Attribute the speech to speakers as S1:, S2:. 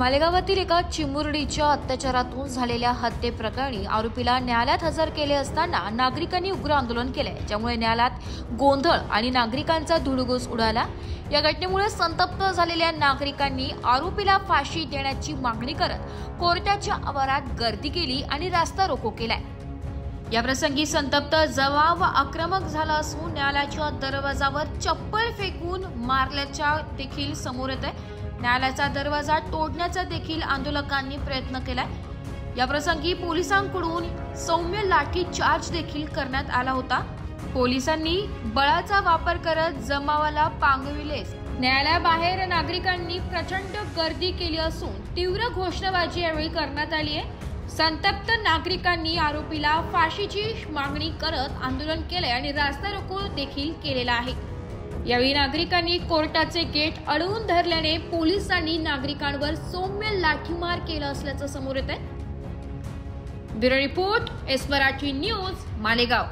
S1: मालेगावातील एका चिमुरडीच्या अत्याचारातून झालेल्या हत्येप्रकरणी आरोपीला न्यायालयात हजर केले असताना नागरिकांनी उग्र आंदोलन केले, ज्यामुळे न्यायालयात गोंधळ आणि नागरिकांचा धुडगूस उडाला। या घटनेमुळे संतप्त झालेल्या नागरिकांनी आरोपीला फाशी देण्याची मागणी करत कोर्टाच्या आवारात गर्दी केली आणि रास्ता रोको केलाय। या प्रसंगी संतप्त जमाव आक्रमक झाला असून न्यायालयाच्या दरवाजावर चप्पल फेकून मारल्याच्या देखील समोर येत आहे। न्यायालयाचा दरवाजा तोडण्याचा देखील आंदोलकांनी प्रयत्न केलाय। या प्रसंगी पोलिसांकडून सौम्य लाठी चार्ज देखील करण्यात आला होता। पोलिसांनी बळाचा वापर करत जमावाला पांगविले। न्यायालयाबाहेर नागरिकांनी प्रचंड गर्दी केली असून तीव्र घोषणाबाजी यावेळी करण्यात आली आहे। संतप्त नागरिकांनी आरोपीला फाशीची मागणी करत आंदोलन केले आणि रास्ता रोको देखील केलेला आहे। यावेळी नागरिकांनी कोर्टाचे गेट अडवून धरल्याने पोलिसांनी नागरिकांवर सौम्य लाठीमार केला असल्याचं समोर येत आहे। Bureau report, S Marathi news, Malegaon.